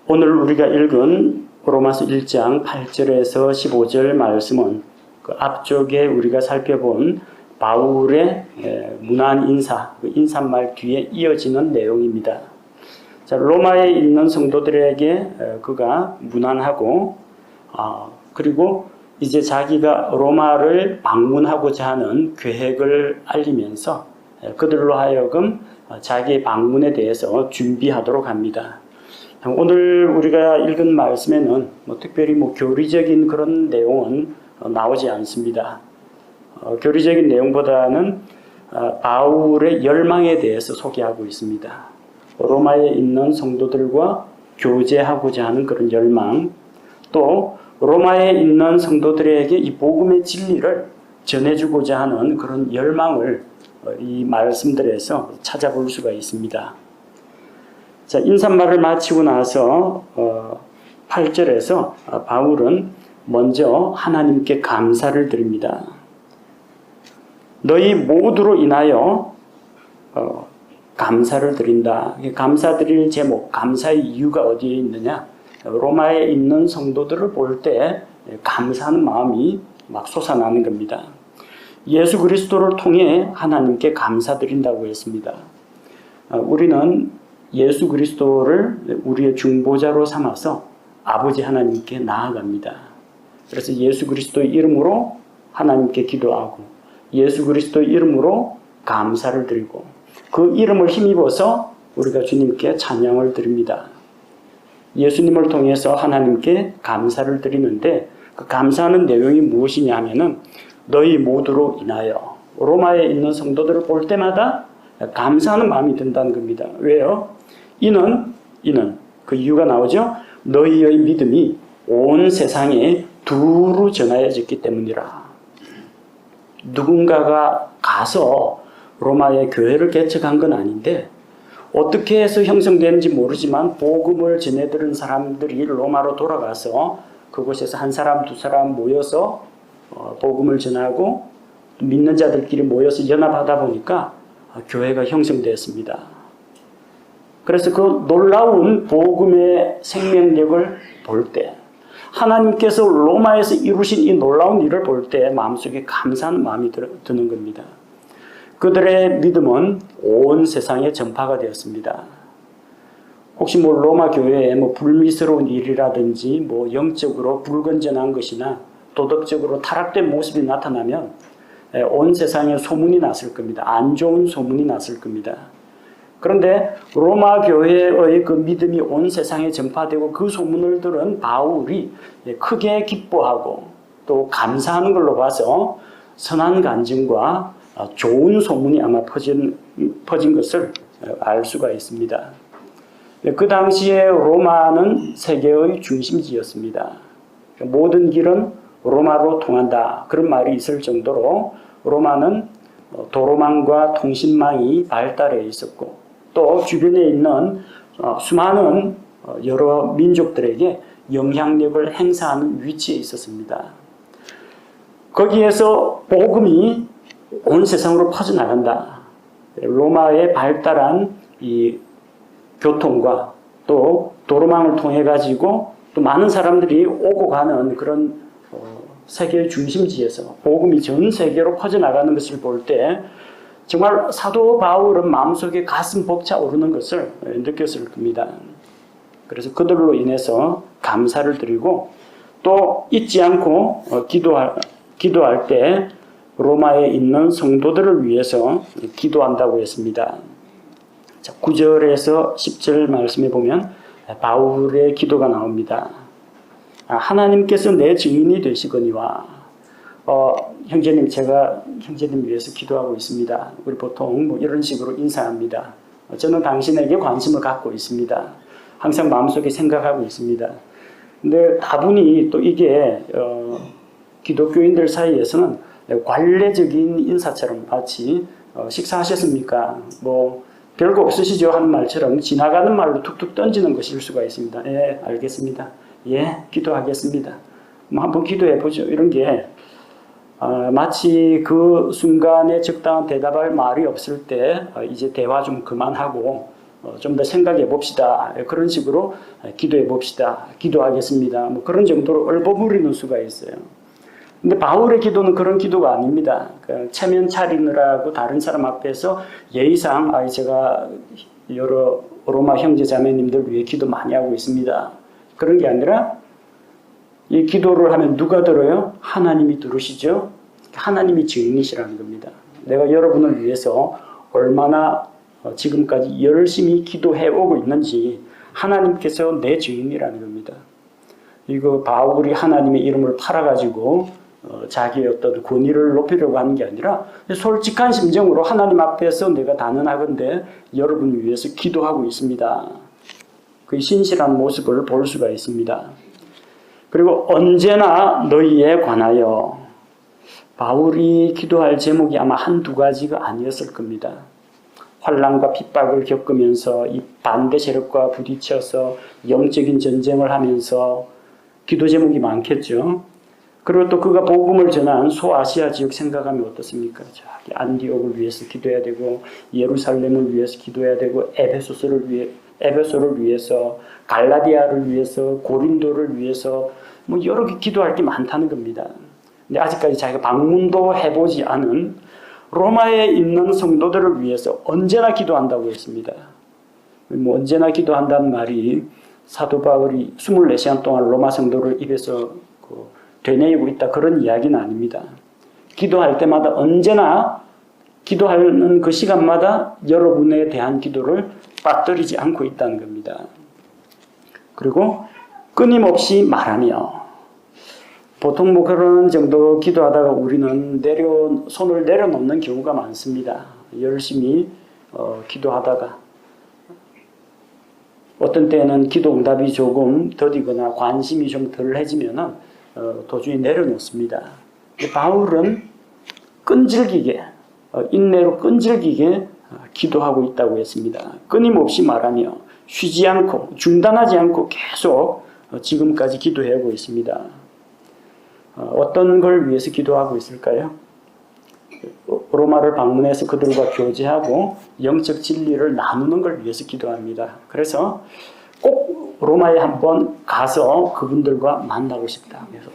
오늘 우리가 읽은 로마서 1장 8절에서 15절 말씀은 그 앞쪽에 우리가 살펴본 바울의 문안 인사, 그 인사말 뒤에 이어지는 내용입니다. 자, 로마에 있는 성도들에게 그가 문안하고 그리고 이제 자기가 로마를 방문하고자 하는 계획을 알리면서 그들로 하여금 자기의 방문에 대해서 준비하도록 합니다. 오늘 우리가 읽은 말씀에는 특별히 교리적인 그런 내용은 나오지 않습니다. 교리적인 내용보다는 바울의 열망에 대해서 소개하고 있습니다. 로마에 있는 성도들과 교제하고자 하는 그런 열망, 또 로마에 있는 성도들에게 이 복음의 진리를 전해주고자 하는 그런 열망을 이 말씀들에서 찾아볼 수가 있습니다. 자, 인사말을 마치고 나서 8절에서 바울은 먼저 하나님께 감사를 드립니다. 너희 모두로 인하여 감사를 드린다. 감사드릴 제목, 감사의 이유가 어디에 있느냐? 로마에 있는 성도들을 볼 때 감사하는 마음이 막 솟아나는 겁니다. 예수 그리스도를 통해 하나님께 감사드린다고 했습니다. 우리는 예수 그리스도를 우리의 중보자로 삼아서 아버지 하나님께 나아갑니다. 그래서 예수 그리스도의 이름으로 하나님께 기도하고 예수 그리스도의 이름으로 감사를 드리고 그 이름을 힘입어서 우리가 주님께 찬양을 드립니다. 예수님을 통해서 하나님께 감사를 드리는데 그 감사하는 내용이 무엇이냐 하면은 너희 모두로 인하여 로마에 있는 성도들을 볼 때마다 감사하는 마음이 든다는 겁니다. 왜요? 이는 그 이유가 나오죠. 너희의 믿음이 온 세상에 두루 전하여졌기 때문이라. 누군가가 가서 로마의 교회를 개척한 건 아닌데 어떻게 해서 형성되는지 모르지만 복음을 전해들은 사람들이 로마로 돌아가서 그곳에서 한 사람 두 사람 모여서 복음을 전하고 믿는 자들끼리 모여서 연합하다 보니까 교회가 형성되었습니다. 그래서 그 놀라운 복음의 생명력을 볼 때 하나님께서 로마에서 이루신 이 놀라운 일을 볼 때 마음속에 감사하는 마음이 드는 겁니다. 그들의 믿음은 온 세상에 전파가 되었습니다. 혹시 로마 교회에 불미스러운 일이라든지 영적으로 불건전한 것이나 도덕적으로 타락된 모습이 나타나면 온 세상에 소문이 났을 겁니다. 안 좋은 소문이 났을 겁니다. 그런데 로마 교회의 그 믿음이 온 세상에 전파되고 그 소문을 들은 바울이 크게 기뻐하고 또 감사하는 걸로 봐서 선한 간증과 좋은 소문이 아마 퍼진 것을 알 수가 있습니다. 그 당시에 로마는 세계의 중심지였습니다. 모든 길은 로마로 통한다. 그런 말이 있을 정도로 로마는 도로망과 통신망이 발달해 있었고 또 주변에 있는 수많은 여러 민족들에게 영향력을 행사하는 위치에 있었습니다. 거기에서 복음이 온 세상으로 퍼져나간다. 로마의 발달한 이 교통과 또 도로망을 통해 가지고 또 많은 사람들이 오고 가는 그런 세계의 중심지에서 복음이 전 세계로 퍼져나가는 것을 볼 때 정말 사도 바울은 마음속에 가슴 벅차오르는 것을 느꼈을 겁니다. 그래서 그들로 인해서 감사를 드리고 또 잊지 않고 기도할 때 로마에 있는 성도들을 위해서 기도한다고 했습니다. 자, 9절에서 10절 말씀에 보면 바울의 기도가 나옵니다. 하나님께서 내 증인이 되시거니와 형제님, 제가 형제님 위해서 기도하고 있습니다. 우리 보통 이런 식으로 인사합니다. 저는 당신에게 관심을 갖고 있습니다. 항상 마음속에 생각하고 있습니다. 근데 다분히 또 이게 기독교인들 사이에서는 관례적인 인사처럼 마치 식사하셨습니까? 별거 없으시죠? 하는 말처럼 지나가는 말로 툭툭 던지는 것일 수가 있습니다. 예, 알겠습니다. 예, 기도하겠습니다. 한번 기도해 보죠. 이런 게 마치 그 순간에 적당한 대답할 말이 없을 때 이제 대화 좀 그만하고 좀 더 생각해 봅시다. 그런 식으로 기도해 봅시다. 기도하겠습니다. 뭐 그런 정도로 얼버무리는 수가 있어요. 근데 바울의 기도는 그런 기도가 아닙니다. 체면 차리느라고 다른 사람 앞에서 예의상 제가 여러 로마 형제 자매님들 위해 기도 많이 하고 있습니다. 그런 게 아니라 이 기도를 하면 누가 들어요? 하나님이 들으시죠? 하나님이 증인이시라는 겁니다. 내가 여러분을 위해서 얼마나 지금까지 열심히 기도해 오고 있는지 하나님께서 내 증인이라는 겁니다. 이거 바울이 하나님의 이름을 팔아가지고 자기의 어떤 권위를 높이려고 하는 게 아니라 솔직한 심정으로 하나님 앞에서 내가 단언하건대 여러분을 위해서 기도하고 있습니다. 그 신실한 모습을 볼 수가 있습니다. 그리고 언제나 너희에 관하여 바울이 기도할 제목이 아마 한두 가지가 아니었을 겁니다. 환난과 핍박을 겪으면서 이 반대 세력과 부딪혀서 영적인 전쟁을 하면서 기도 제목이 많겠죠. 그리고 또 그가 복음을 전한 소아시아 지역 생각하면 어떻습니까? 저기 안디옥을 위해서 기도해야 되고 예루살렘을 위해서 기도해야 되고 에베소를 위해서 갈라디아를 위해서 고린도를 위해서 뭐 여러 개 기도할 게 많다는 겁니다. 근데 아직까지 자기가 방문도 해보지 않은 로마에 있는 성도들을 위해서 언제나 기도한다고 했습니다. 뭐 언제나 기도한다는 말이 사도 바울이 24시간 동안 로마 성도를 입에서 되뇌이고 있다 그런 이야기는 아닙니다. 기도할 때마다 언제나 기도하는 그 시간마다 여러분에 대한 기도를 빠뜨리지 않고 있다는 겁니다. 그리고 끊임없이 말하며 보통 뭐 그런 정도 기도하다가 우리는 손을 내려놓는 경우가 많습니다. 열심히 기도하다가 어떤 때는 기도 응답이 조금 더디거나 관심이 좀 덜해지면은 도중에 내려놓습니다. 바울은 끈질기게 인내로 끈질기게 기도하고 있다고 했습니다. 끊임없이 말하며 쉬지 않고 중단하지 않고 계속 지금까지 기도하고 있습니다. 어떤 걸 위해서 기도하고 있을까요? 로마를 방문해서 그들과 교제하고 영적 진리를 나누는 걸 위해서 기도합니다. 그래서 꼭 로마에 한번 가서 그분들과 만나고 싶다. 그래서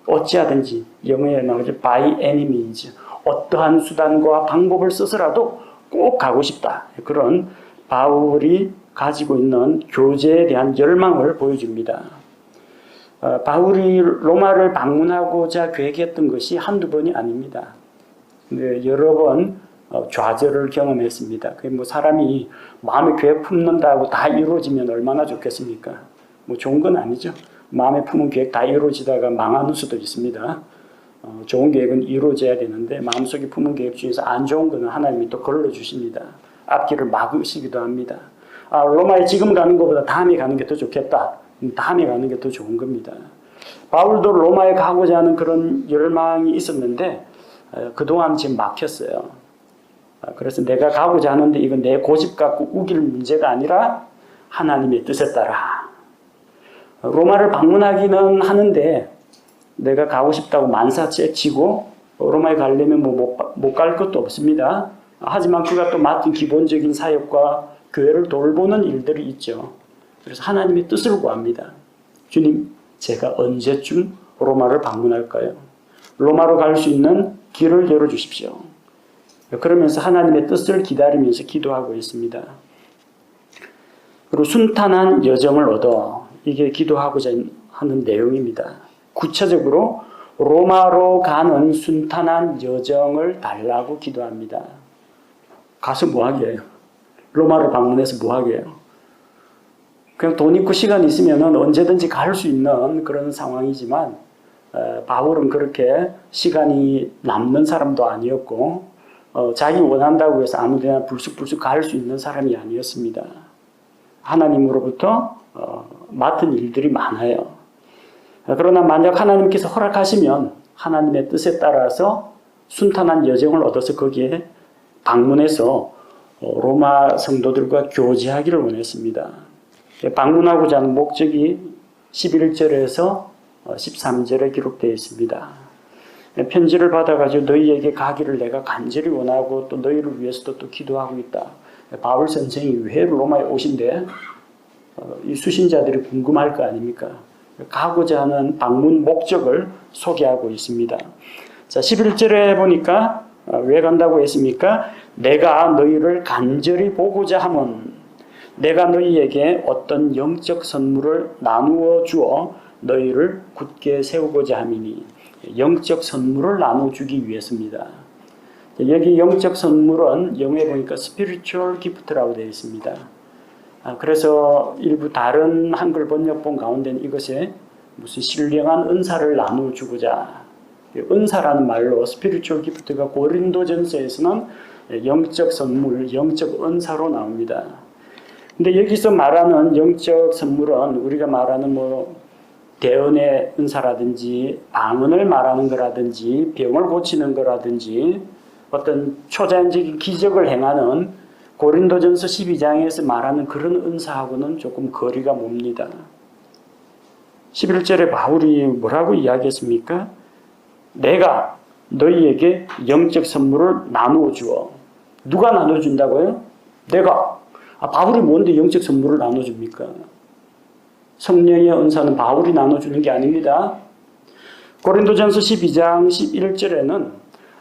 어찌하든지 영어에 나오죠. by any means. 어떠한 수단과 방법을 써서라도 꼭 가고 싶다. 그런 바울이 가지고 있는 교제에 대한 열망을 보여줍니다. 바울이 로마를 방문하고자 계획했던 것이 한두 번이 아닙니다. 여러 번 좌절을 경험했습니다. 뭐 사람이 마음에 계획 품는다고 다 이루어지면 얼마나 좋겠습니까? 뭐 좋은 건 아니죠. 마음에 품은 계획 다 이루어지다가 망하는 수도 있습니다. 좋은 계획은 이루어져야 되는데 마음속에 품은 계획 중에서 안 좋은 거는 하나님이 또 걸러주십니다. 앞길을 막으시기도 합니다. 로마에 지금 가는 것보다 다음에 가는 게 더 좋겠다. 다음에 가는 게 더 좋은 겁니다. 바울도 로마에 가고자 하는 그런 열망이 있었는데 그동안 지금 막혔어요. 그래서 내가 가고자 하는데 이건 내 고집 갖고 우길 문제가 아니라 하나님의 뜻에 따라. 로마를 방문하기는 하는데 내가 가고 싶다고 만사채치고 로마에 가려면 못 갈 것도 없습니다. 하지만 그가 또 맡은 기본적인 사역과 교회를 돌보는 일들이 있죠. 그래서 하나님의 뜻을 구합니다. 주님, 제가 언제쯤 로마를 방문할까요? 로마로 갈 수 있는 길을 열어주십시오. 그러면서 하나님의 뜻을 기다리면서 기도하고 있습니다. 그리고 순탄한 여정을 얻어 이게 기도하고자 하는 내용입니다. 구체적으로 로마로 가는 순탄한 여정을 달라고 기도합니다. 가서 뭐 하게 해요? 로마를 방문해서 뭐 하게 해요? 그냥 돈 있고 시간 있으면 언제든지 갈 수 있는 그런 상황이지만 바울은 그렇게 시간이 남는 사람도 아니었고 자기 원한다고 해서 아무데나 불쑥불쑥 갈 수 있는 사람이 아니었습니다. 하나님으로부터 맡은 일들이 많아요. 그러나 만약 하나님께서 허락하시면 하나님의 뜻에 따라서 순탄한 여정을 얻어서 거기에 방문해서 로마 성도들과 교제하기를 원했습니다. 방문하고자 하는 목적이 11절에서 13절에 기록되어 있습니다. 편지를 받아가지고 너희에게 가기를 내가 간절히 원하고 또 너희를 위해서도 또 기도하고 있다. 바울 선생이 왜 로마에 오신대? 이 수신자들이 궁금할 거 아닙니까? 가고자 하는 방문 목적을 소개하고 있습니다. 자, 11절에 보니까 왜 간다고 했습니까? 내가 너희를 간절히 보고자 함은 내가 너희에게 어떤 영적 선물을 나누어 주어 너희를 굳게 세우고자 함이니 영적 선물을 나눠주기 위해서입니다. 여기 영적 선물은 영어에 보니까 spiritual gift라고 되어 있습니다. 그래서 일부 다른 한글 번역본 가운데는 이것에 무슨 신령한 은사를 나눠주고자, 은사라는 말로 spiritual gift가 고린도전서에서는 영적 선물, 영적 은사로 나옵니다. 근데 여기서 말하는 영적 선물은 우리가 말하는 대언의 은사라든지 방언을 말하는 거라든지 병을 고치는 거라든지 어떤 초자연적인 기적을 행하는 고린도전서 12장에서 말하는 그런 은사하고는 조금 거리가 멉니다. 11절에 바울이 뭐라고 이야기했습니까? 내가 너희에게 영적 선물을 나누어 주어. 누가 나눠준다고요? 내가. 바울이 뭔데 영적 선물을 나눠줍니까? 성령의 은사는 바울이 나눠주는 게 아닙니다. 고린도전서 12장 11절에는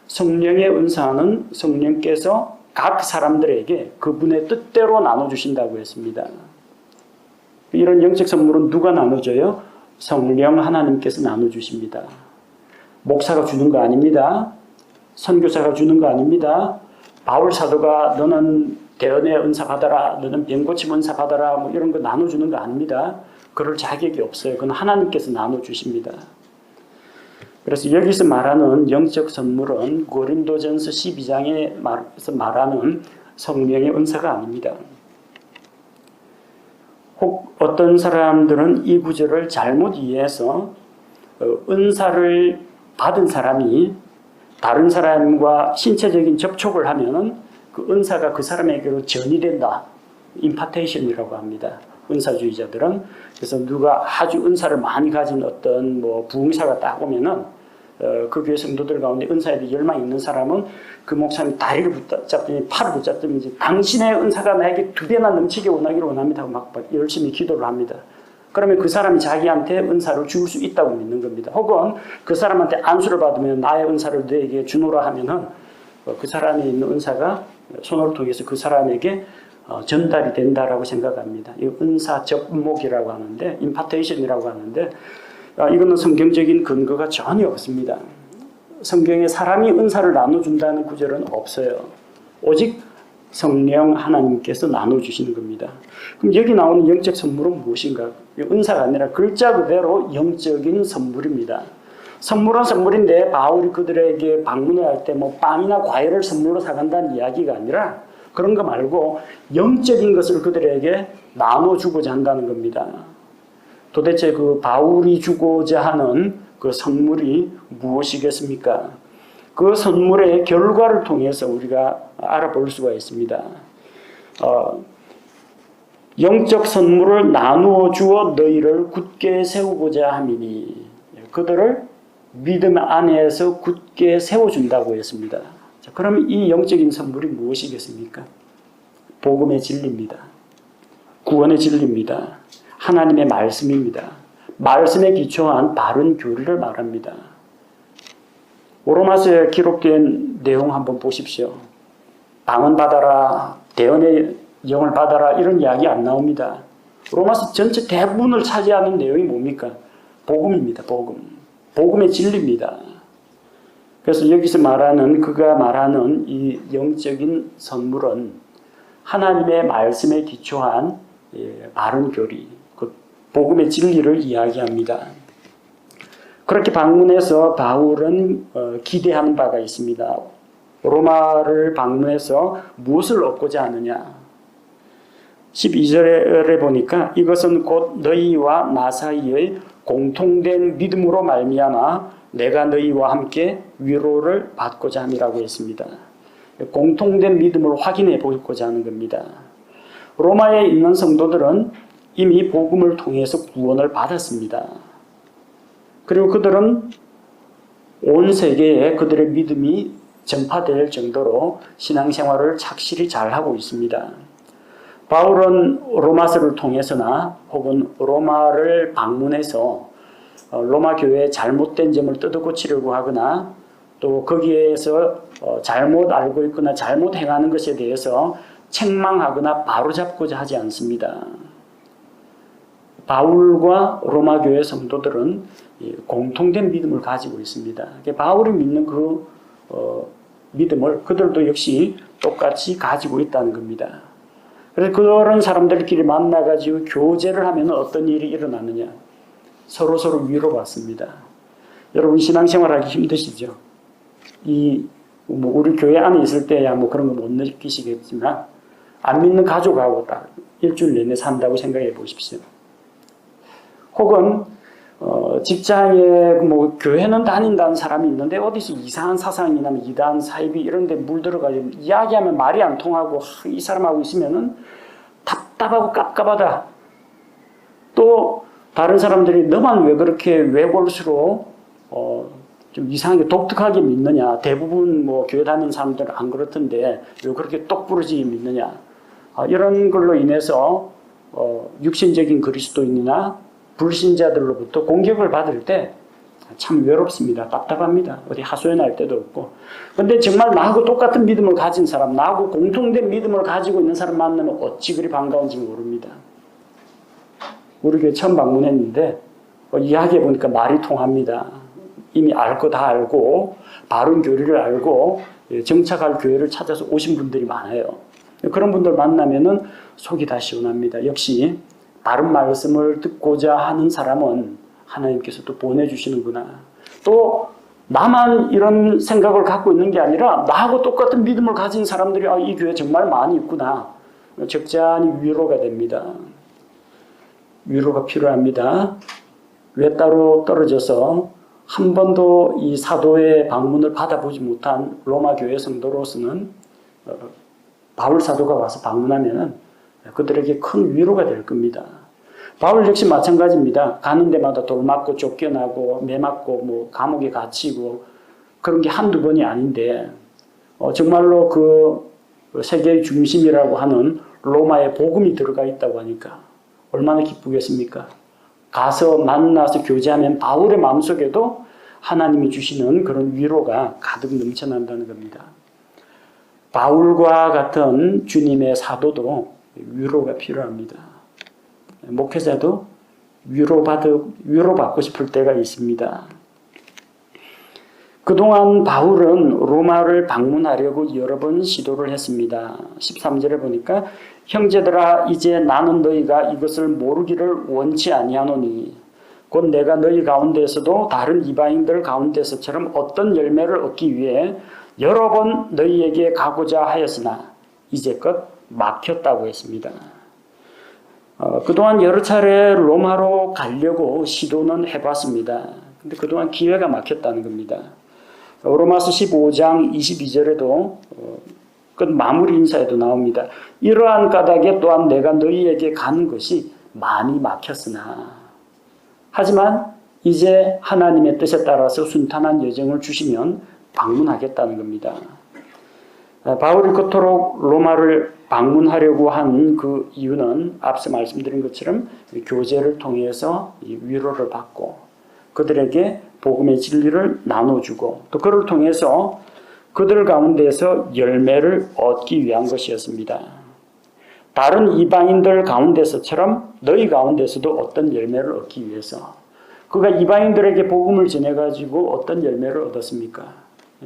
성령의 은사는 성령께서 각 사람들에게 그분의 뜻대로 나눠주신다고 했습니다. 이런 영적 선물은 누가 나눠줘요? 성령 하나님께서 나눠주십니다. 목사가 주는 거 아닙니다. 선교사가 주는 거 아닙니다. 바울 사도가 너는 대언의 은사 받아라, 너는 병고침 은사 받아라, 이런 거 나눠주는 거 아닙니다. 그럴 자격이 없어요. 그건 하나님께서 나눠주십니다. 그래서 여기서 말하는 영적 선물은 고린도전서 12장에서 말하는 성령의 은사가 아닙니다. 혹 어떤 사람들은 이 구절을 잘못 이해해서 은사를 받은 사람이 다른 사람과 신체적인 접촉을 하면은 그 은사가 그 사람에게로 전이된다. 임파테이션이라고 합니다. 은사주의자들은. 그래서 누가 아주 은사를 많이 가진 어떤 부흥사가 딱 오면은 그 교회 성도들 가운데 은사에 대해 열망이 있는 사람은 그 목사님이 다리를 붙잡더니 팔을 붙잡더니 이제 당신의 은사가 나에게 2배나 넘치게 원하기를 원합니다 하고 막 열심히 기도를 합니다. 그러면 그 사람이 자기한테 은사를 줄 수 있다고 믿는 겁니다. 혹은 그 사람한테 안수를 받으면 나의 은사를 너에게 주노라 하면은 그 사람이 있는 은사가 손으로 통해서 그 사람에게 전달이 된다라고 생각합니다. 이 은사 접목이라고 하는데, 임파테이션이라고 하는데, 이거는 성경적인 근거가 전혀 없습니다. 성경에 사람이 은사를 나눠준다는 구절은 없어요. 오직 성령 하나님께서 나눠주시는 겁니다. 그럼 여기 나오는 영적 선물은 무엇인가? 은사가 아니라 글자 그대로 영적인 선물입니다. 선물은 선물인데 바울이 그들에게 방문을 할 때 빵이나 과일을 선물로 사간다는 이야기가 아니라 그런 거 말고 영적인 것을 그들에게 나눠주고자 한다는 겁니다. 도대체 그 바울이 주고자 하는 그 선물이 무엇이겠습니까? 그 선물의 결과를 통해서 우리가 알아볼 수가 있습니다. 영적 선물을 나누어 주어 너희를 굳게 세우고자 함이니 그들을 믿음 안에서 굳게 세워준다고 했습니다. 자, 그럼 이 영적인 선물이 무엇이겠습니까? 복음의 진리입니다. 구원의 진리입니다. 하나님의 말씀입니다. 말씀에 기초한 바른 교리를 말합니다. 로마서에 기록된 내용 한번 보십시오. 방언 받아라, 대언의 영을 받아라 이런 이야기 안 나옵니다. 로마서 전체 대부분을 차지하는 내용이 뭡니까? 복음입니다. 복음. 복음의 진리입니다. 그래서 여기서 그가 말하는 이 영적인 선물은 하나님의 말씀에 기초한 바른 교리, 그 복음의 진리를 이야기합니다. 그렇게 방문해서 바울은 기대하는 바가 있습니다. 로마를 방문해서 무엇을 얻고자 하느냐? 12절에 보니까 이것은 곧 너희와 나 사이의 공통된 믿음으로 말미암아 내가 너희와 함께 위로를 받고자 함이라고 했습니다. 공통된 믿음을 확인해 보고자 하는 겁니다. 로마에 있는 성도들은 이미 복음을 통해서 구원을 받았습니다. 그리고 그들은 온 세계에 그들의 믿음이 전파될 정도로 신앙생활을 착실히 잘하고 있습니다. 바울은 로마서를 통해서나 혹은 로마를 방문해서 로마 교회의 잘못된 점을 뜯어고치려고 하거나 또 거기에서 잘못 알고 있거나 잘못 행하는 것에 대해서 책망하거나 바로잡고자 하지 않습니다. 바울과 로마 교회 성도들은 공통된 믿음을 가지고 있습니다. 바울이 믿는 그 믿음을 그들도 역시 똑같이 가지고 있다는 겁니다. 그래서 그런 사람들끼리 만나가지고 교제를 하면 어떤 일이 일어나느냐? 서로 위로받습니다. 여러분 신앙생활하기 힘드시죠? 우리 교회 안에 있을 때야 그런 거 못 느끼시겠지만 안 믿는 가족하고 딱 일주일 내내 산다고 생각해 보십시오. 혹은 직장에 교회는 다닌다는 사람이 있는데 어디서 이상한 사상이나 이단 사이비 이런 데 물들어가지고 이야기하면 말이 안 통하고 이 사람하고 있으면은 답답하고 깝깝하다. 또 다른 사람들이 너만 왜 그렇게 외골수로 좀 이상하게 독특하게 믿느냐. 대부분 교회 다니는 사람들은 안 그렇던데 왜 그렇게 똑부러지게 믿느냐. 이런 걸로 인해서 육신적인 그리스도인이나 불신자들로부터 공격을 받을 때 참 외롭습니다. 답답합니다. 어디 하소연할 데도 없고. 근데 정말 나하고 똑같은 믿음을 가진 사람, 나하고 공통된 믿음을 가지고 있는 사람 만나면 어찌 그리 반가운지 모릅니다. 우리 교회 처음 방문했는데 이야기해 보니까 말이 통합니다. 이미 알 거 다 알고 바른 교리를 알고 정착할 교회를 찾아서 오신 분들이 많아요. 그런 분들 만나면은 속이 다 시원합니다. 역시 바른 말씀을 듣고자 하는 사람은 하나님께서 또 보내주시는구나. 또 나만 이런 생각을 갖고 있는 게 아니라 나하고 똑같은 믿음을 가진 사람들이 이 교회 정말 많이 있구나. 적잖이 위로가 됩니다. 위로가 필요합니다. 왜 따로 떨어져서 한 번도 이 사도의 방문을 받아보지 못한 로마 교회 성도로서는 바울 사도가 와서 방문하면 그들에게 큰 위로가 될 겁니다. 바울 역시 마찬가지입니다. 가는 데마다 돌 맞고 쫓겨나고 매 맞고 감옥에 갇히고 그런 게 한두 번이 아닌데 정말로 그 세계의 중심이라고 하는 로마에 복음이 들어가 있다고 하니까 얼마나 기쁘겠습니까? 가서 만나서 교제하면 바울의 마음속에도 하나님이 주시는 그런 위로가 가득 넘쳐난다는 겁니다. 바울과 같은 주님의 사도도 위로가 필요합니다. 목회자도 위로받고 싶을 때가 있습니다. 그동안 바울은 로마를 방문하려고 여러 번 시도를 했습니다. 13절에 보니까 형제들아 이제 나는 너희가 이것을 모르기를 원치 아니하노니 곧 내가 너희 가운데서도 다른 이방인들 가운데서처럼 어떤 열매를 얻기 위해 여러 번 너희에게 가고자 하였으나 이제껏 막혔다고 했습니다. 그동안 여러 차례 로마로 가려고 시도는 해봤습니다. 근데 그동안 기회가 막혔다는 겁니다. 로마서 15장 22절에도 끝 마무리 인사에도 나옵니다. 이러한 까닭에 또한 내가 너희에게 가는 것이 많이 막혔으나 하지만 이제 하나님의 뜻에 따라서 순탄한 여정을 주시면 방문하겠다는 겁니다. 바울이 그토록 로마를 방문하려고 한 그 이유는 앞서 말씀드린 것처럼 교제를 통해서 위로를 받고 그들에게 복음의 진리를 나눠주고 또 그를 통해서 그들 가운데서 열매를 얻기 위한 것이었습니다. 다른 이방인들 가운데서처럼 너희 가운데서도 어떤 열매를 얻기 위해서 그가 이방인들에게 복음을 전해가지고 어떤 열매를 얻었습니까?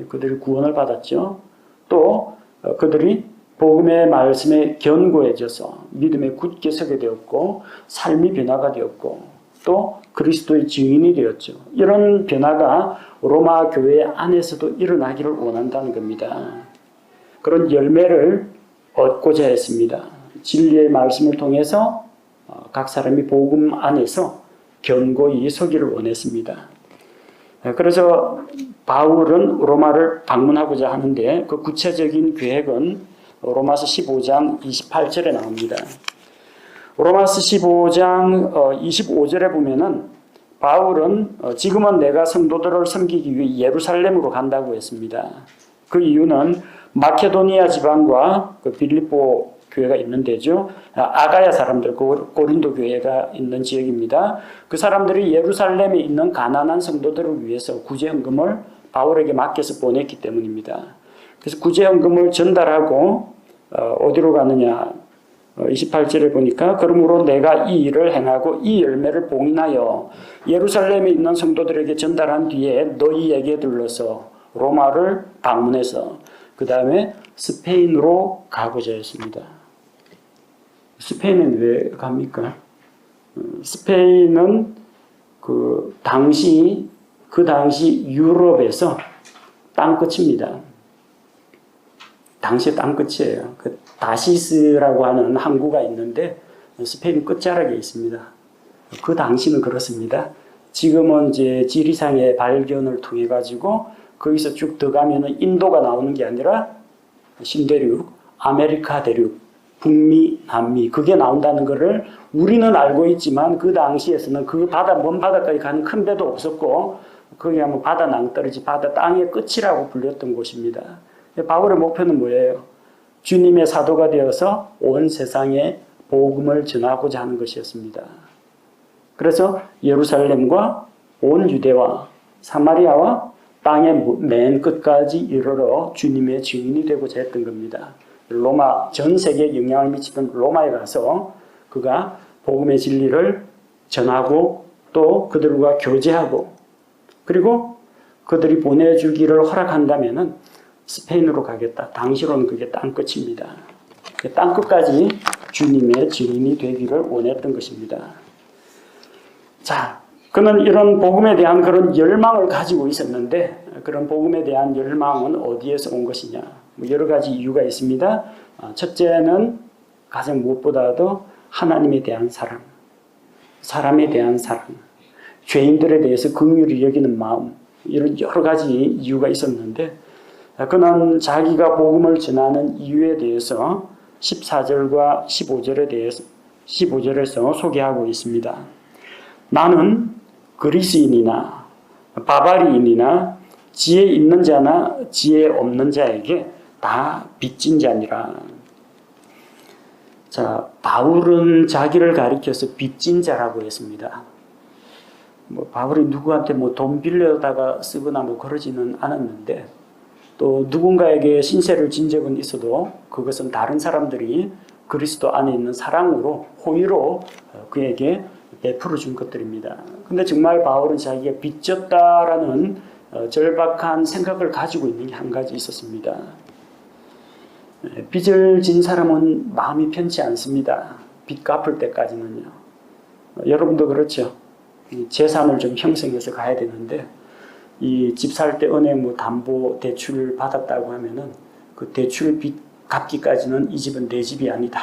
그들이 구원을 받았죠. 또 그들이 복음의 말씀에 견고해져서 믿음에 굳게 서게 되었고 삶이 변화가 되었고 또 그리스도의 증인이 되었죠. 이런 변화가 로마 교회 안에서도 일어나기를 원한다는 겁니다. 그런 열매를 얻고자 했습니다. 진리의 말씀을 통해서 각 사람이 복음 안에서 견고히 서기를 원했습니다. 그래서 바울은 로마를 방문하고자 하는데 그 구체적인 계획은 로마서 15장 28절에 나옵니다. 로마서 15장 25절에 보면은 바울은 지금은 내가 성도들을 섬기기 위해 예루살렘으로 간다고 했습니다. 그 이유는 마케도니아 지방과 그 빌립보 교회가 있는 데죠. 아가야 사람들, 고린도 교회가 있는 지역입니다. 그 사람들이 예루살렘에 있는 가난한 성도들을 위해서 구제헌금을 바울에게 맡겨서 보냈기 때문입니다. 그래서 구제헌금을 전달하고 어디로 가느냐. 28절에 보니까 그러므로 내가 이 일을 행하고 이 열매를 봉인하여 예루살렘에 있는 성도들에게 전달한 뒤에 너희에게 들러서 로마를 방문해서 그 다음에 스페인으로 가고자 했습니다. 스페인은 왜 갑니까? 스페인은 그 당시 유럽에서 땅끝입니다. 당시 땅끝이에요. 그 다시스라고 하는 항구가 있는데 스페인 끝자락에 있습니다. 그 당시는 그렇습니다. 지금은 이제 지리상의 발견을 통해 가지고 거기서 쭉 더 가면은 인도가 나오는 게 아니라 신대륙, 아메리카 대륙, 북미, 남미 그게 나온다는 것을 우리는 알고 있지만 그 당시에서는 그 바다 먼 바다까지 가는 큰 배도 없었고 거기가 뭐 바다 낭떠러지 바다 땅의 끝이라고 불렸던 곳입니다. 바울의 목표는 뭐예요? 주님의 사도가 되어서 온 세상에 복음을 전하고자 하는 것이었습니다. 그래서 예루살렘과 온 유대와 사마리아와 땅의 맨 끝까지 이르러 주님의 증인이 되고자 했던 겁니다. 로마 전 세계에 영향을 미치던 로마에 가서 그가 복음의 진리를 전하고 또 그들과 교제하고 그리고 그들이 보내주기를 허락한다면은 스페인으로 가겠다. 당시로는 그게 땅끝입니다. 땅끝까지 주님의 증인이 되기를 원했던 것입니다. 자, 그는 이런 복음에 대한 그런 열망을 가지고 있었는데 그런 복음에 대한 열망은 어디에서 온 것이냐? 뭐 여러 가지 이유가 있습니다. 첫째는 가장 무엇보다도 하나님에 대한 사랑, 사람에 대한 사랑, 죄인들에 대해서 긍휼히 여기는 마음 이런 여러 가지 이유가 있었는데 그는 자기가 복음을 전하는 이유에 대해서 14절과 15절에서 소개하고 있습니다. 나는 그리스인이나 바바리인이나 지혜 있는 자나 지혜 없는 자에게 다 빚진 자니라. 자, 바울은 자기를 가리켜서 빚진 자라고 했습니다. 뭐 바울이 누구한테 뭐 돈 빌려다가 쓰거나 뭐 그러지는 않았는데 또 누군가에게 신세를 진 적은 있어도 그것은 다른 사람들이 그리스도 안에 있는 사랑으로 호의로 그에게 베풀어 준 것들입니다. 근데 정말 바울은 자기가 빚졌다라는 절박한 생각을 가지고 있는 게 한 가지 있었습니다. 빚을 진 사람은 마음이 편치 않습니다. 빚 갚을 때까지는요. 여러분도 그렇죠. 재산을 좀 형성해서 가야 되는데 이 집 살 때 은행 뭐 담보 대출 받았다고 하면은 그 대출 빚 갚기까지는 이 집은 내 집이 아니다.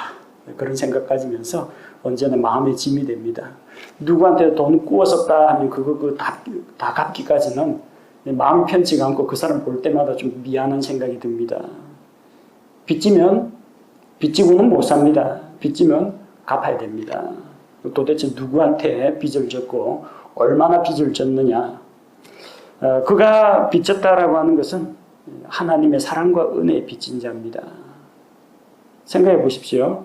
그런 생각 가지면서 언제나 마음의 짐이 됩니다. 누구한테 돈 꾸었었다 하면 그거 다 갚기까지는 마음이 편치가 않고 그 사람 볼 때마다 좀 미안한 생각이 듭니다. 빚지고는 못 삽니다. 빚지면 갚아야 됩니다. 도대체 누구한테 빚을 졌고 얼마나 빚을 졌느냐. 그가 빚졌다라고 하는 것은 하나님의 사랑과 은혜에 빚진 자입니다. 생각해 보십시오.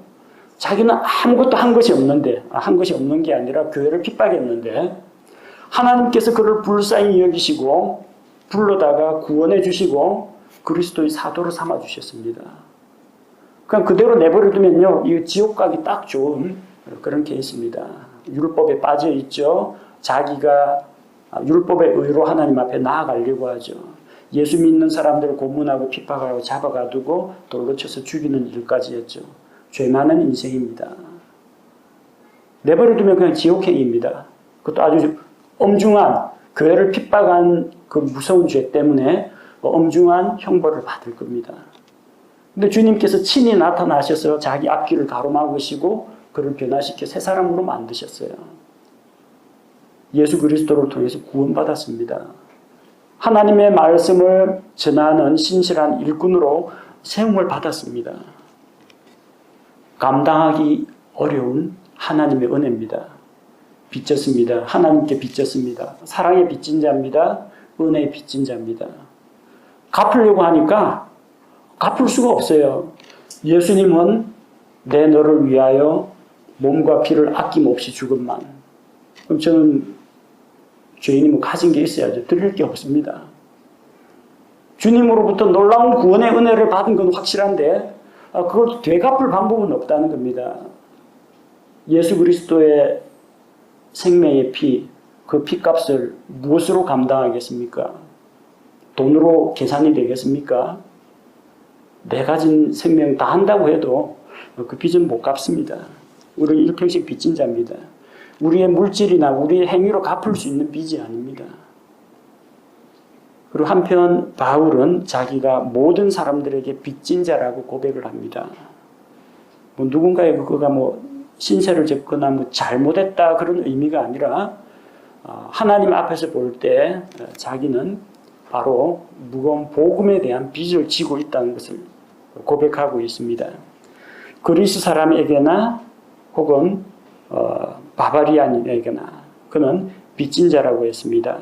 자기는 아무것도 한 것이 없는데, 한 것이 없는 게 아니라 교회를 핍박했는데 하나님께서 그를 불쌍히 여기시고 불러다가 구원해 주시고 그리스도의 사도로 삼아 주셨습니다. 그냥 그대로 내버려 두면요, 이 지옥 가기 딱 좋은 그런 케이스입니다. 율법에 빠져 있죠. 자기가 율법의 의로 하나님 앞에 나아가려고 하죠. 예수 믿는 사람들을 고문하고 핍박하고 잡아가두고 돌로 쳐서 죽이는 일까지 했죠. 죄 많은 인생입니다. 내버려 두면 그냥 지옥행입니다. 그것도 아주 엄중한 교회를 핍박한 그 무서운 죄 때문에 엄중한 형벌을 받을 겁니다. 근데 주님께서 친히 나타나셔서 자기 앞길을 가로막으시고 그를 변화시켜 새 사람으로 만드셨어요. 예수 그리스도를 통해서 구원받았습니다. 하나님의 말씀을 전하는 신실한 일꾼으로 세움을 받았습니다. 감당하기 어려운 하나님의 은혜입니다. 빚졌습니다. 하나님께 빚졌습니다. 사랑에 빚진 자입니다. 은혜에 빚진 자입니다. 갚으려고 하니까 갚을 수가 없어요. 예수님은 내 너를 위하여 몸과 피를 아낌없이 죽음만. 그럼 저는 죄인이 뭐 가진 게 있어야죠. 드릴 게 없습니다. 주님으로부터 놀라운 구원의 은혜를 받은 건 확실한데 그걸 되갚을 방법은 없다는 겁니다. 예수 그리스도의 생명의 피, 그 피값을 무엇으로 감당하겠습니까? 돈으로 계산이 되겠습니까? 내 가진 생명 다 한다고 해도 그 빚은 못 갚습니다. 우리는 일평생 빚진 자입니다. 우리의 물질이나 우리의 행위로 갚을 수 있는 빚이 아닙니다. 그리고 한편 바울은 자기가 모든 사람들에게 빚진 자라고 고백을 합니다. 뭐 누군가의 그거가 뭐 신세를 졌거나 뭐 잘못했다 그런 의미가 아니라 하나님 앞에서 볼 때 자기는 바로 무거운 복음에 대한 빚을 지고 있다는 것을 고백하고 있습니다. 그리스 사람에게나 혹은 바바리안에게나 그는 빚진 자라고 했습니다.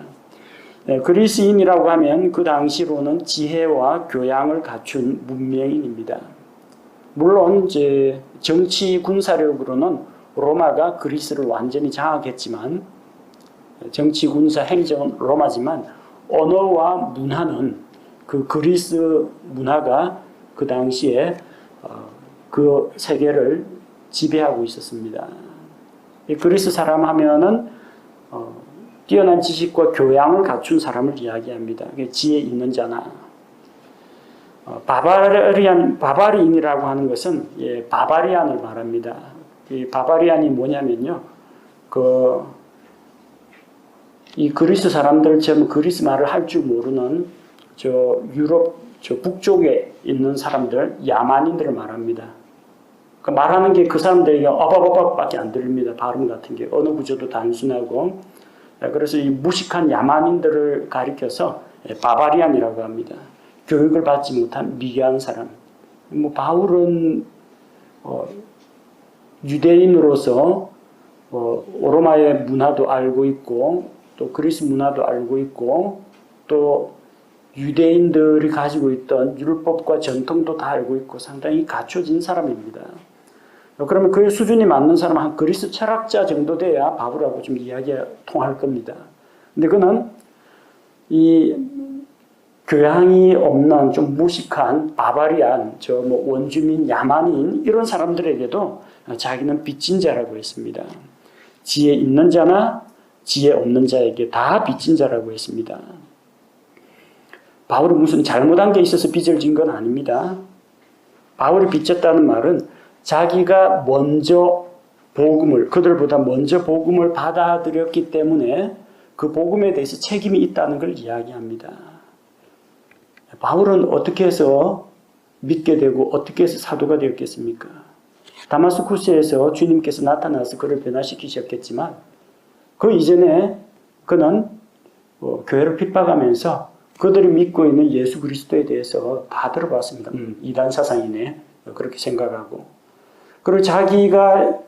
그리스인이라고 하면 그 당시로는 지혜와 교양을 갖춘 문명인입니다. 물론 이제 정치 군사력으로는 로마가 그리스를 완전히 장악했지만 정치 군사 행정은 로마지만 언어와 문화는 그 그리스 문화가 그 당시에 그 세계를 지배하고 있었습니다. 그리스 사람 하면은 뛰어난 지식과 교양을 갖춘 사람을 이야기합니다. 지혜 있는 자나. 바바리인이라고 하는 것은 바바리안을 말합니다. 이 바바리안이 뭐냐면요. 이 그리스 사람들처럼 그리스 말을 할 줄 모르는 유럽 북쪽에 있는 사람들, 야만인들을 말합니다. 말하는 게 그 사람들에게 어바바바밖에 안 들립니다. 발음 같은 게 언어 구조도 단순하고 그래서 이 무식한 야만인들을 가리켜서 바바리안이라고 합니다. 교육을 받지 못한 미개한 사람. 뭐 바울은 유대인으로서 로마의 문화도 알고 있고 또 그리스 문화도 알고 있고 또 유대인들이 가지고 있던 율법과 전통도 다 알고 있고 상당히 갖춰진 사람입니다. 그러면 그 수준이 맞는 사람은 한 그리스 철학자 정도 돼야 바울하고 좀 이야기가 통할 겁니다. 근데 그는 이 교양이 없는 좀 무식한 바바리안, 원주민, 야만인 이런 사람들에게도 자기는 빚진 자라고 했습니다. 지혜 있는 자나 지혜 없는 자에게 다 빚진 자라고 했습니다. 바울은 무슨 잘못한 게 있어서 빚을 진 건 아닙니다. 바울이 빚졌다는 말은 자기가 먼저 그들보다 먼저 복음을 받아들였기 때문에 그 복음에 대해서 책임이 있다는 걸 이야기합니다. 바울은 어떻게 해서 믿게 되고 어떻게 해서 사도가 되었겠습니까? 다마스쿠스에서 주님께서 나타나서 그를 변화시키셨겠지만 그 이전에 그는 교회를 핍박하면서 그들이 믿고 있는 예수 그리스도에 대해서 다 들어봤습니다. 이단 사상이네. 그렇게 생각하고. 그리고 자기가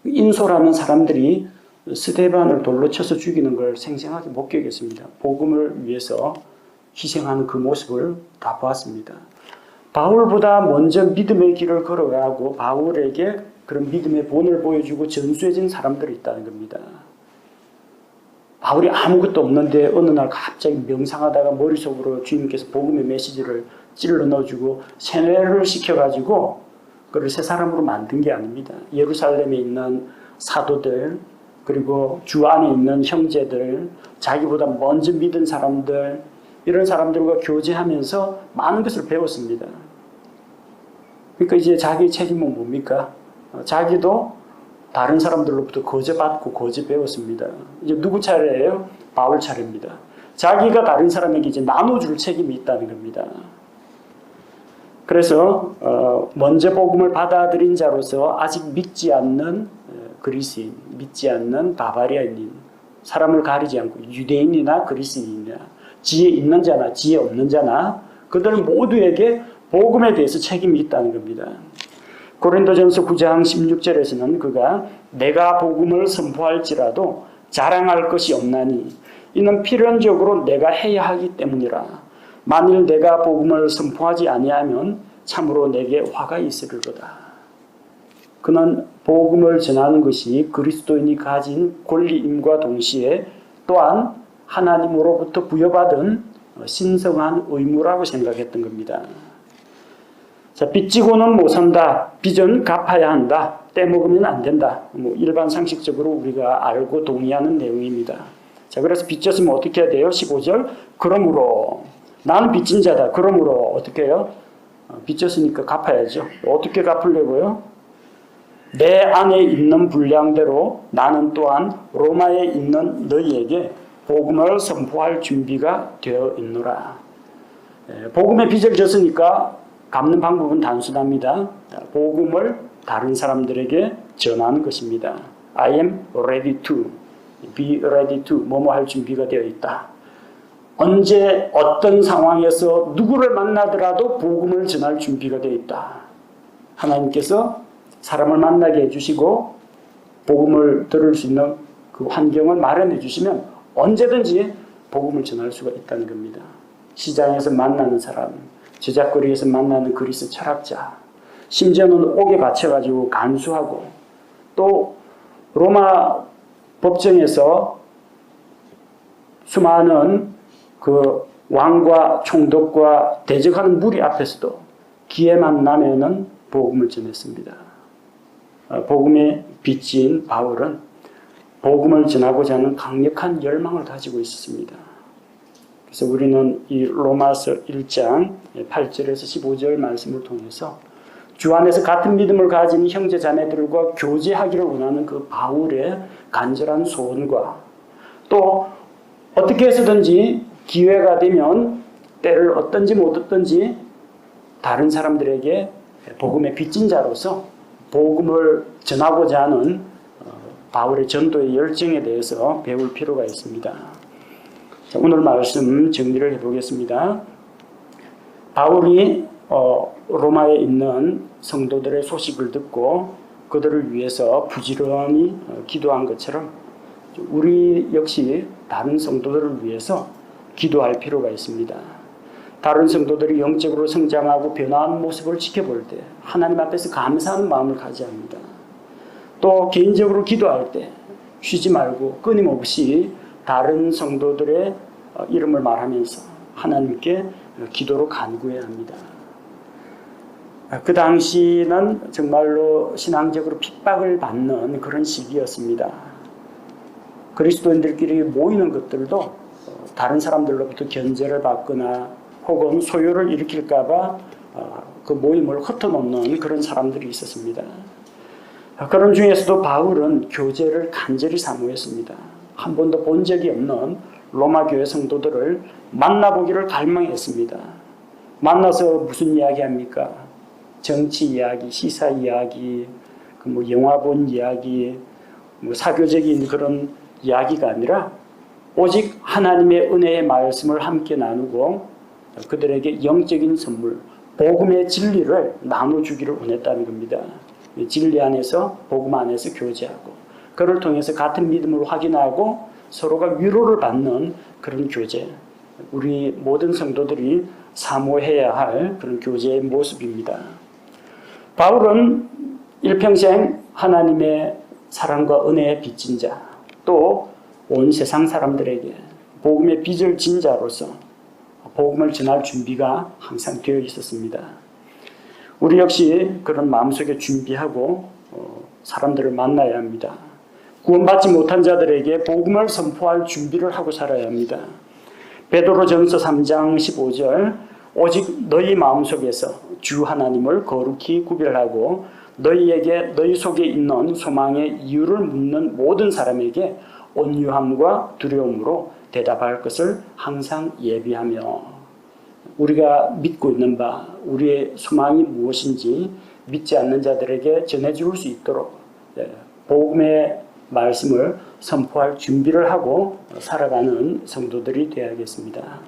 인솔하는 사람들이 스데반을 돌로 쳐서 죽이는 걸 생생하게 목격했습니다. 복음을 위해서 희생하는 그 모습을 다 보았습니다. 바울보다 먼저 믿음의 길을 걸어가고 바울에게 그런 믿음의 본을 보여주고 전수해진 사람들이 있다는 겁니다. 바울이 아무것도 없는데 어느 날 갑자기 명상하다가 머릿속으로 주님께서 복음의 메시지를 찔러 넣어주고 세뇌를 시켜가지고 그를 새 사람으로 만든 게 아닙니다. 예루살렘에 있는 사도들 그리고 주 안에 있는 형제들 자기보다 먼저 믿은 사람들 이런 사람들과 교제하면서 많은 것을 배웠습니다. 그러니까 이제 자기의 책임은 뭡니까? 자기도 다른 사람들로부터 거저받고 거저 배웠습니다. 이제 누구 차례예요? 바울 차례입니다. 자기가 다른 사람에게 이제 나눠줄 책임이 있다는 겁니다. 그래서 먼저 복음을 받아들인 자로서 아직 믿지 않는 그리스인, 믿지 않는 바바리아인, 사람을 가리지 않고 유대인이나 그리스인이나 지혜 있는 자나 지혜 없는 자나 그들 모두에게 복음에 대해서 책임이 있다는 겁니다. 고린도전서 9장 16절에서는 그가 내가 복음을 선포할지라도 자랑할 것이 없나니 이는 필연적으로 내가 해야 하기 때문이라. 만일 내가 복음을 선포하지 아니하면 참으로 내게 화가 있으리로다. 그는 복음을 전하는 것이 그리스도인이 가진 권리임과 동시에 또한 하나님으로부터 부여받은 신성한 의무라고 생각했던 겁니다. 자, 빚지고는 못 산다. 빚은 갚아야 한다. 떼먹으면 안 된다. 일반 상식적으로 우리가 알고 동의하는 내용입니다. 자, 그래서 빚졌으면 어떻게 해야 돼요? 15절. 그러므로 나는 빚진 자다. 그러므로 어떻게 해요? 빚졌으니까 갚아야죠. 어떻게 갚으려고요? 내 안에 있는 분량대로 나는 또한 로마에 있는 너희에게 복음을 선포할 준비가 되어 있노라. 복음의 빚을 졌으니까 갚는 방법은 단순합니다. 복음을 다른 사람들에게 전하는 것입니다. I am ready to, be ready to, 뭐뭐 할 준비가 되어 있다. 언제 어떤 상황에서 누구를 만나더라도 복음을 전할 준비가 되어 있다. 하나님께서 사람을 만나게 해주시고 복음을 들을 수 있는 그 환경을 마련해 주시면 언제든지 복음을 전할 수가 있다는 겁니다. 시장에서 만나는 사람, 제작거리에서 만나는 그리스 철학자, 심지어는 옥에 갇혀가지고 간수하고 또 로마 법정에서 수많은 그 왕과 총독과 대적하는 무리 앞에서도 기회만 나면은 복음을 전했습니다. 복음의 빚진 바울은 복음을 전하고자 하는 강력한 열망을 가지고 있었습니다. 그래서 우리는 이 로마서 1장 8절에서 15절 말씀을 통해서 주 안에서 같은 믿음을 가진 형제 자매들과 교제하기를 원하는 그 바울의 간절한 소원과 또 어떻게 해서든지 기회가 되면 때를 얻든지 못 얻든지 다른 사람들에게 복음의 빚진 자로서 복음을 전하고자 하는 바울의 전도의 열정에 대해서 배울 필요가 있습니다. 자, 오늘 말씀 정리를 해보겠습니다. 바울이 로마에 있는 성도들의 소식을 듣고 그들을 위해서 부지런히 기도한 것처럼 우리 역시 다른 성도들을 위해서 기도할 필요가 있습니다. 다른 성도들이 영적으로 성장하고 변화하는 모습을 지켜볼 때 하나님 앞에서 감사하는 마음을 가져야 합니다. 또 개인적으로 기도할 때 쉬지 말고 끊임없이 다른 성도들의 이름을 말하면서 하나님께 기도로 간구해야 합니다. 그 당시는 정말로 신앙적으로 핍박을 받는 그런 시기였습니다. 그리스도인들끼리 모이는 것들도 다른 사람들로부터 견제를 받거나 혹은 소요를 일으킬까봐 그 모임을 흩어놓는 그런 사람들이 있었습니다. 그런 중에서도 바울은 교제를 간절히 사모했습니다. 한 번도 본 적이 없는 로마 교회 성도들을 만나보기를 갈망했습니다. 만나서 무슨 이야기 합니까? 정치 이야기, 시사 이야기, 영화 본 이야기, 사교적인 그런 이야기가 아니라 오직 하나님의 은혜의 말씀을 함께 나누고 그들에게 영적인 선물, 복음의 진리를 나눠주기를 원했다는 겁니다. 진리 안에서, 복음 안에서 교제하고 그를 통해서 같은 믿음을 확인하고 서로가 위로를 받는 그런 교제, 우리 모든 성도들이 사모해야 할 그런 교제의 모습입니다. 바울은 일평생 하나님의 사랑과 은혜에 빚진 자, 또 온 세상 사람들에게 복음의 빚을 진 자로서 복음을 전할 준비가 항상 되어 있었습니다. 우리 역시 그런 마음속에 준비하고 사람들을 만나야 합니다. 구원받지 못한 자들에게 복음을 선포할 준비를 하고 살아야 합니다. 베드로전서 3장 15절 오직 너희 마음속에서 주 하나님을 거룩히 구별하고 너희에게 너희 속에 있는 소망의 이유를 묻는 모든 사람에게 온유함과 두려움으로 대답할 것을 항상 예비하며 우리가 믿고 있는 바 우리의 소망이 무엇인지 믿지 않는 자들에게 전해줄 수 있도록 복음의 말씀을 선포할 준비를 하고 살아가는 성도들이 되어야겠습니다.